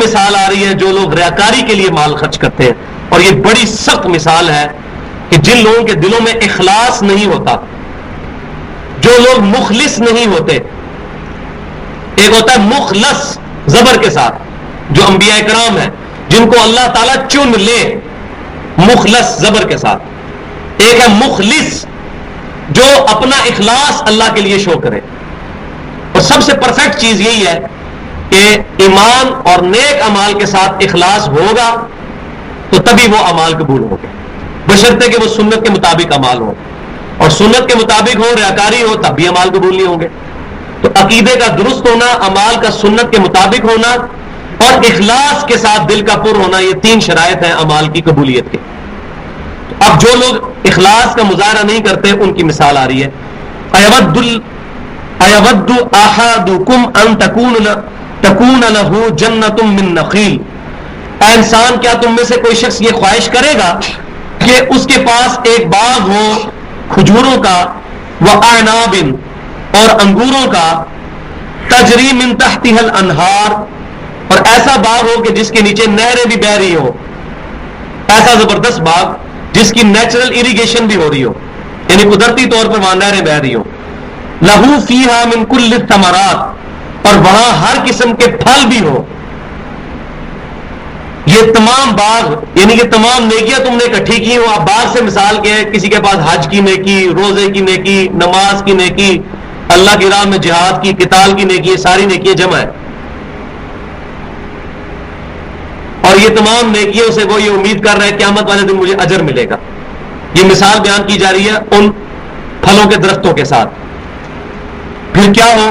مثال آ رہی ہے جو لوگ ریاکاری کے لیے مال خرچ کرتے ہیں، اور یہ بڑی سخت مثال ہے کہ جن لوگوں کے دلوں میں اخلاص نہیں ہوتا، جو لوگ مخلص نہیں ہوتے. ایک ہوتا ہے مخلص زبر کے ساتھ، جو انبیاء کرام ہیں جن کو اللہ تعالیٰ چن لے، مخلص زبر کے ساتھ. ایک ہے مخلص جو اپنا اخلاص اللہ کے لیے شو کرے. اور سب سے پرفیکٹ چیز یہی ہے کہ ایمان اور نیک اعمال کے ساتھ اخلاص ہوگا تو تبھی وہ اعمال قبول ہوں گے، بشرطے کہ وہ سنت کے مطابق اعمال ہوں، اور سنت کے مطابق ہو، ریاکاری ہو، تب بھی اعمال قبول نہیں ہوں گے. تو عقیدے کا درست ہونا، اعمال کا سنت کے مطابق ہونا، اور اخلاص کے ساتھ دل کا پر ہونا، یہ تین شرائط ہیں اعمال کی قبولیت کے. اب جو لوگ اخلاص کا مظاہرہ نہیں کرتے ان کی مثال آ رہی ہے. ایود احدکم ان تکون له جنۃ من نخیل. اے انسان، کیا تم میں سے کوئی شخص یہ خواہش کرے گا کہ اس کے پاس ایک باغ ہو کھجوروں کا، واعناب اور انگوروں کا، تجری من تحتها الانہار، اور ایسا باغ ہو کہ جس کے نیچے نہریں بھی بہ رہی ہو، ایسا زبردست باغ جس کی نیچرل اریگیشن بھی ہو رہی ہو، یعنی قدرتی طور پر وہاں نہریں بہ رہی ہو. لہو فیہا من کل الثمرات، اور وہاں ہر قسم کے پھل بھی ہو. یہ تمام باغ یعنی کہ تمام نیکیاں تم نے اکٹھی کی ہو. آپ باغ سے مثال کے ہیں، کسی کے پاس حج کی نیکی، روزے کی نیکی، نماز کی نیکی، اللہ کی راہ میں جہاد کی، قتال کی نیکی، یہ ساری نیکیاں جمع ہے. اور یہ تمام نیکیوں سے وہ یہ امید کر رہے ہیں قیامت والے دن مجھے اجر ملے گا. یہ مثال بیان کی جا رہی ہے ان پھلوں کے درختوں کے ساتھ. پھر کیا ہو؟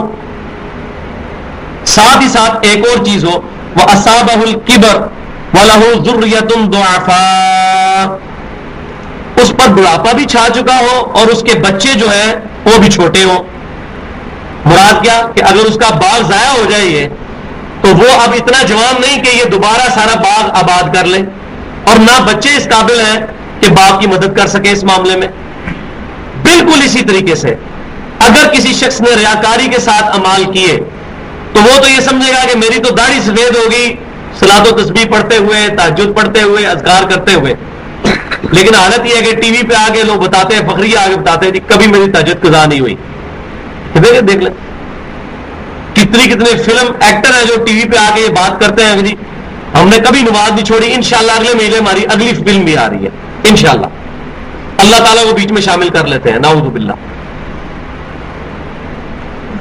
ساتھ ہی ساتھ ایک اور چیز ہو، وَأَصَابَهُ الْكِبَرُ وَلَهُ ذُرِّيَّةٌ ضُعَفَاءُ، اس پر بڑھاپا بھی چھا چکا ہو اور اس کے بچے جو ہیں وہ بھی چھوٹے ہوں. مراد کیا کہ اگر اس کا باغ ضائع ہو جائے یہ، تو وہ اب اتنا جوان نہیں کہ یہ دوبارہ سارا باغ آباد کر لے، اور نہ بچے اس قابل ہیں کہ باپ کی مدد کر سکے اس معاملے میں. بالکل اسی طریقے سے اگر کسی شخص نے ریاکاری کے ساتھ اعمال کیے تو وہ تو یہ سمجھے گا کہ میری تو داڑھی سفید ہوگی صلاۃ و تسبیح پڑھتے ہوئے، تہجد پڑھتے ہوئے، اذکار کرتے ہوئے، لیکن حالت یہ ہے کہ ٹی وی پہ آگے لوگ بتاتے ہیں، فخریہ آگے بتاتے ہیں کہ کبھی میری تہجد قضا نہیں ہوئی. دیکھ لیں کتنے فلم ایکٹر ہیں جو ٹی وی پہ آ کے یہ بات کرتے ہیں کہ جی ہم نے کبھی نماز نہیں چھوڑی، انشاءاللہ اگلے مہینے ہماری اگلی فلم بھی آ رہی ہے انشاءاللہ. اللہ تعالیٰ کو بیچ میں شامل کر لیتے ہیں، نعوذ باللہ.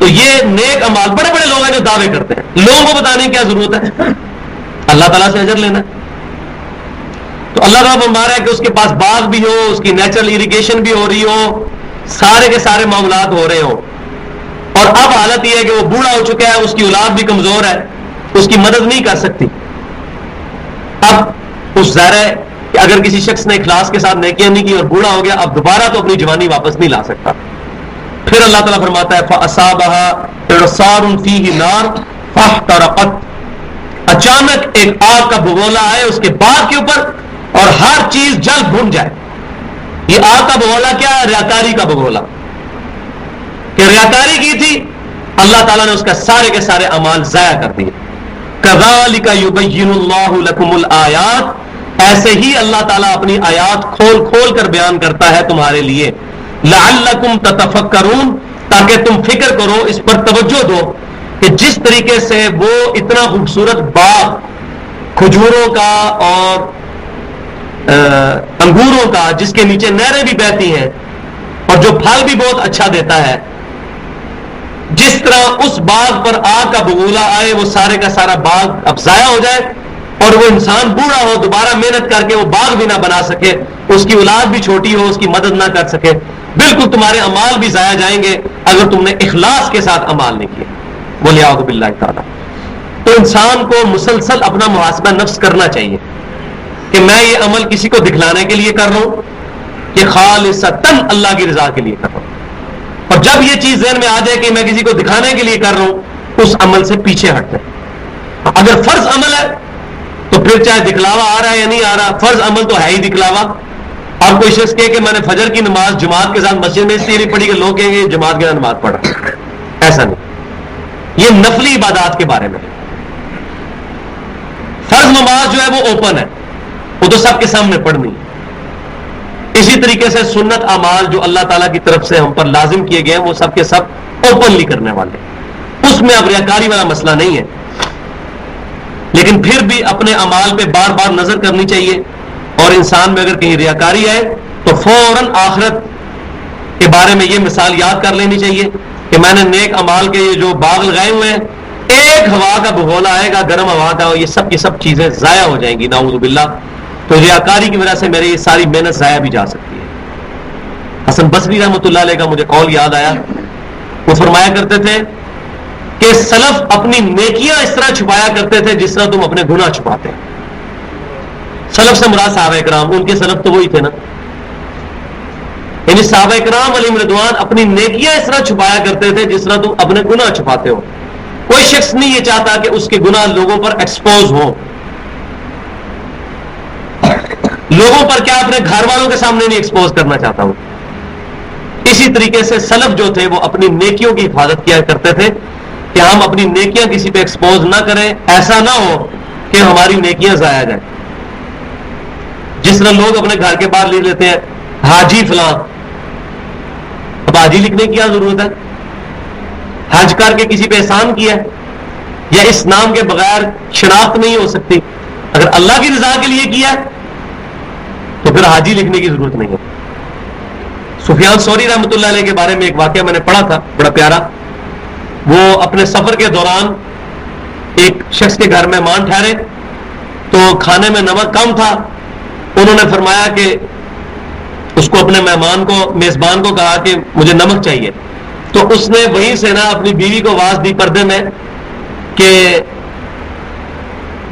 تو یہ نیک اعمال بڑے بڑے لوگ ہیں جو دعوے کرتے ہیں، لوگوں کو بتانے کی کیا ضرورت ہے؟ اللہ تعالیٰ سے اجر لینا. تو اللہ تعالیٰ فرما رہا ہے کہ اس کے پاس باغ بھی ہو، اس کی نیچرل اریگیشن بھی ہو رہی ہو، سارے کے سارے معاملات ہو رہے ہوں، اور اب حالت یہ ہے کہ وہ بوڑھا ہو چکا ہے، اس کی اولاد بھی کمزور ہے، اس کی مدد نہیں کر سکتی. اب اس ظاہر ہے کہ اگر کسی شخص نے اخلاص کے ساتھ نیکیاں نہیں کی اور بوڑھا ہو گیا، اب دوبارہ تو اپنی جوانی واپس نہیں لا سکتا. پھر اللہ تعالیٰ فرماتا ہے فَأَصَابَهَا إِعْصَارٌ فِيهِ نَارٌ فَاحْتَرَقَتْ، اچانک ایک آگ کا بگولا آئے اس کے باغ کے اوپر اور ہر چیز جل بھن جائے. یہ آگ کا بگولا کیا ہے؟ ریاکاری کا بگولا، کہ ریاکاری کی تھی، اللہ تعالیٰ نے اس کا سارے کے سارے اعمال ضائع کر دیے. كَذَلِكَ يُبَيِّنُ اللَّهُ لَكُمُ الْآيَاتِ، ایسے ہی اللہ تعالیٰ اپنی آیات کھول کھول کر بیان کرتا ہے تمہارے لیے. لعلکم تتفکرون، تاکہ تم فکر کرو، اس پر توجہ دو کہ جس طریقے سے وہ اتنا خوبصورت باغ کھجوروں کا اور انگوروں کا جس کے نیچے نہریں بھی بہتی ہیں اور جو پھل بھی بہت اچھا دیتا ہے، جس طرح اس باغ پر آگ کا بگولا آئے، وہ سارے کا سارا باغ اب ضائع ہو جائے اور وہ انسان بوڑھا ہو، دوبارہ محنت کر کے وہ باغ بھی نہ بنا سکے، اس کی اولاد بھی چھوٹی ہو، اس کی مدد نہ کر سکے، بالکل تمہارے اعمال بھی ضائع جائیں گے اگر تم نے اخلاص کے ساتھ اعمال نہیں کیے. وَلِعَوْذُ بِاللَّهِ تعالیٰ. تو انسان کو مسلسل اپنا محاسبہ نفس کرنا چاہیے کہ میں یہ عمل کسی کو دکھلانے کے لیے کر رہا ہوں کہ خالصتاً اللہ کی رضا کے لیے کر رہا ہوں. اور جب یہ چیز ذہن میں آ جائے کہ میں کسی کو دکھانے کے لیے کر رہا ہوں، اس عمل سے پیچھے ہٹ جائے. اگر فرض عمل ہے تو پھر چاہے دکھلاوا آ رہا ہے یا نہیں آ رہا، فرض عمل تو ہے ہی دکھلاوا. آپ کوئی شخص کہے کہ میں نے فجر کی نماز جماعت کے ساتھ مسجد میں اس لیے نہیں پڑھی کہ لوگ کہیں گے جماعت کے ساتھ نماز پڑھ رہا، ایسا نہیں. یہ نفلی عبادات کے بارے میں. فرض نماز جو ہے وہ اوپن ہے، وہ تو سب کے سامنے پڑھنی ہے. اسی طریقے سے سنت اعمال جو اللہ تعالیٰ کی طرف سے ہم پر لازم کیے گئے ہیں وہ سب کے سب اوپنلی کرنے والے، اس میں اب ریاکاری والا مسئلہ نہیں ہے. لیکن پھر بھی اپنے اعمال پہ بار بار نظر کرنی چاہیے، اور انسان میں اگر کہیں ریاکاری آئے تو فوراً آخرت کے بارے میں یہ مثال یاد کر لینی چاہیے کہ میں نے نیک اعمال کے یہ جو باغ لگائے ہوئے ہیں، ایک ہوا کا بگولا آئے گا گرم ہوا کا، یہ سب کی سب چیزیں ضائع ہو جائیں گی نعوذ باللہ. تو ریاکاری کی وجہ سے میری یہ ساری محنت ضائع بھی جا سکتی ہے. حسن بصری رحمۃ اللہ علیہ کا مجھے قول یاد آیا، وہ فرمایا کرتے تھے کہ سلف اپنی نیکیاں اس طرح چھپایا کرتے تھے جس طرح تم اپنے گناہ چھپاتے ہیں. سلف سے مراد صحابہ کرام، ان کے سلف تو وہی تھے نا. یعنی صحابہ کرام علیہم رضوان اپنی نیکیاں اس طرح چھپایا کرتے تھے جس طرح تم اپنے گناہ چھپاتے ہو. کوئی شخص نہیں یہ چاہتا کہ اس کے گناہ لوگوں پر ایکسپوز ہوں. لوگوں پر کیا، اپنے گھر والوں کے سامنے نہیں ایکسپوز کرنا چاہتا ہوں. اسی طریقے سے سلف جو تھے وہ اپنی نیکیوں کی حفاظت کیا کرتے تھے کہ ہم اپنی نیکیاں کسی پہ ایکسپوز نہ کریں، ایسا نہ ہو کہ ہماری نیکیاں ضائع جائیں. جس طرح لوگ اپنے گھر کے باہر لکھ لیتے ہیں حاجی فلاں، اب حاجی لکھنے کی کیا ضرورت ہے؟ حج کر کے کسی پہ احسان کیا ہے، یا اس نام کے بغیر شناخت نہیں ہو سکتی. اگر اللہ کی رضا کے لیے کیا ہے تو پھر حاجی لکھنے کی ضرورت نہیں ہے. سفیان ثوری رحمۃ اللہ علیہ کے بارے میں ایک واقعہ میں نے پڑھا تھا بڑا پیارا. وہ اپنے سفر کے دوران ایک شخص کے گھر مہمان ٹھہرے تو کھانے میں نمک کم تھا. انہوں نے فرمایا کہ اس کو اپنے مہمان کو، میزبان کو کہا کہ مجھے نمک چاہیے. تو اس نے وہیں سے نا اپنی بیوی کو آواز دی پردے میں کہ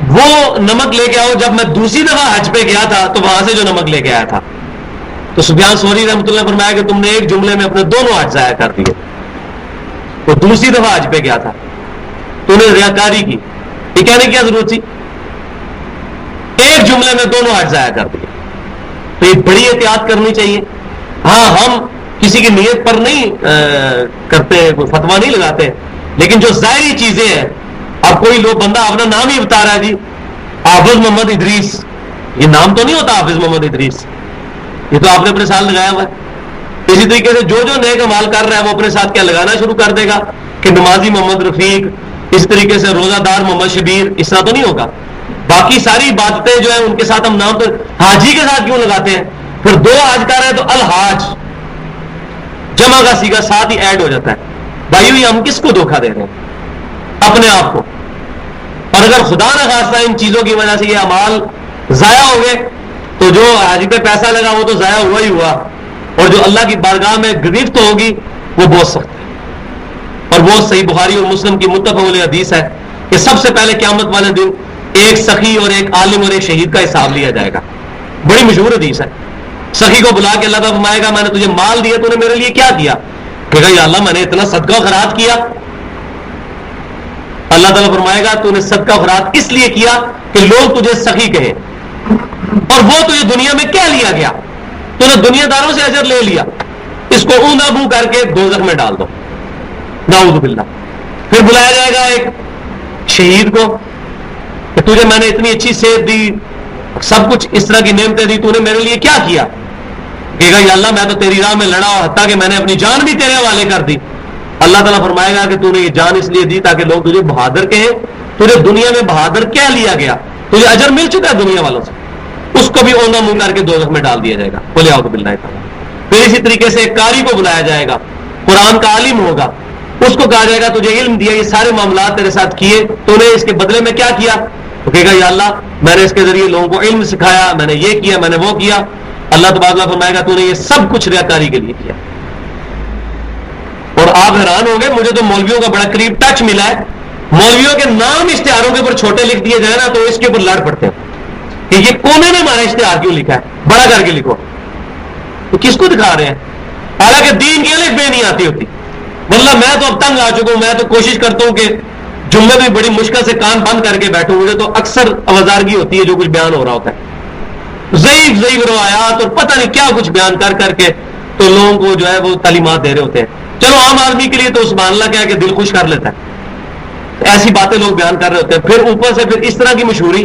وہ نمک لے کے آؤ. جب میں دوسری دفعہ حج پہ گیا تھا تو وہاں سے جو نمک لے کے آیا تھا. تو سفیان ثوری رحمۃ اللہ نے فرمایا کہ تم نے ایک جملے میں اپنے دونوں حج ضائع کر دیے. وہ دوسری دفعہ حج پہ گیا تھا تو نے ریاکاری کی، یہ کہنے کی کیا ضرورت تھی؟ ایک جملے میں دونوں حج ضائع کر دیے. تو یہ بڑی احتیاط کرنی چاہیے. ہاں ہم کسی کی نیت پر نہیں کرتے، کوئی فتوا نہیں لگاتے، لیکن جو ظاہری چیزیں ہیں، اب کوئی لوگ بندہ اپنا نام ہی بتا رہا ہے جی حافظ محمد ادریس، یہ نام تو نہیں ہوتا حافظ محمد ادریس، یہ تو آپ نے اپنے ساتھ لگایا ہوا ہے. اسی طریقے سے جو نیک عمال کر رہا ہے وہ اپنے ساتھ کیا لگانا شروع کر دے گا کہ نمازی محمد رفیق، اس طریقے سے روزہ دار محمد شبیر، اس طرح تو نہیں ہوگا. باقی ساری عبادتیں جو ہیں ان کے ساتھ ہم نام تو حاجی کے ساتھ کیوں لگاتے ہیں؟ پھر دو حج کر رہے ہیں تو الحاج جمع کا سیگا ساتھ ہی ایڈ ہو جاتا ہے. بھائی ہم کس کو دھوکہ دے رہے ہیں؟ اپنے آپ کو. اور اگر خدا نہ خواستہ ان چیزوں کی وجہ سے یہ اعمال ضائع ہو گئے تو جو حاجی پہ پیسہ لگا وہ تو ضائع ہوا ہی ہوا، اور جو اللہ کی بارگاہ میں گرفت ہوگی وہ بہت سخت ہے. اور وہ صحیح بخاری اور مسلم کی متفق علیہ حدیث ہے کہ سب سے پہلے قیامت والے دن ایک سخی اور ایک عالم اور ایک شہید کا حساب لیا جائے گا. بڑی مشہور حدیث ہے. سخی کو بلا کے اللہ تعالیٰ فرمائے گا میں نے تجھے مال دیا، تو نے میرے لیے کیا کیا؟ کہے گا یا اللہ میں نے اتنا صدقہ خیرات کیا. اللہ تعالیٰ فرمائے گا تو نے صدقہ خیرات اس لیے کیا کہ لوگ تجھے سخی کہیں، اور وہ تجھے دنیا میں کیا لیا گیا؟ تو نے دنیا داروں سے اجر لے لیا، اس کو اوندا بو کر کے دوزخ میں ڈال دو، نعوذ باللہ. پھر بلایا جائے گا ایک شہید کو کہ تجھے میں نے اتنی اچھی صحت دی، سب کچھ اس طرح کی نعمتیں دی، تو نے میرے لیے کیا کیا؟ کہے گا یا اللہ میں تو تیری راہ میں لڑا، اور حتیٰ کہ میں نے اپنی جان بھی تیرے حوالے کر دی. اللہ تعالیٰ فرمائے گا کہ تو نے یہ جان اس لیے دی تاکہ لوگ تجھے بہادر کہیں. تجھے دنیا میں بہادر کیا لیا گیا؟ تجھے اجر مل چکا ہے دنیا والوں سے، اس کو بھی اوندا منہ کر کے دوزخ میں ڈال دیا جائے گا. بولے اعوذ باللہ تعالیٰ. پھر اسی طریقے سے ایک قاری کو بلایا جائے گا، قرآن کا عالم ہوگا، اس کو کہا جائے گا تجھے علم دیا، یہ سارے معاملات تیرے ساتھ کیے، تو نے اس کے بدلے میں کیا کیا؟ تو کہے گا یا اللہ میں نے اس کے ذریعے لوگوں کو علم سکھایا، میں نے یہ کیا، میں نے وہ کیا. اللہ تبارک و فرمائے گا تو نے یہ سب کچھ ریاکاری کے لیے کیا. اور آپ حیران ہوں گے، مجھے تو مولویوں کا بڑا قریب ٹچ ملا ہے. مولویوں کے نام اشتہاروں کے اوپر چھوٹے لکھ دیے جائے نا تو اس کے اوپر لڑ پڑتے ہیں کہ یہ کونے نے ہمارا اشتہار کیوں لکھا ہے، بڑا کر کے لکھو. تو کس کو دکھا رہے ہیں؟ حالانکہ دین کی الف بے نہیں آتی ہوتی. واللہ میں تو اب تنگ آ چکا ہوں، میں تو کوشش کرتا ہوں کہ جملے میں بڑی مشکل سے کان بند کر کے بیٹھوں. مجھے تو اکثر اوازارگی ہوتی ہے جو کچھ بیان ہو رہا ہوتا ہے، ضعیف روایات اور پتہ نہیں کیا کچھ بیان کر کر کے تو لوگوں کو جو ہے وہ تعلیمات دے رہے ہوتے ہیں. چلو عام آدمی کے لیے تو سبحان اللہ کیا کہ دل خوش کر لیتا ہے، ایسی باتیں لوگ بیان کر رہے ہوتے ہیں. پھر اوپر سے پھر اس طرح کی مشہوری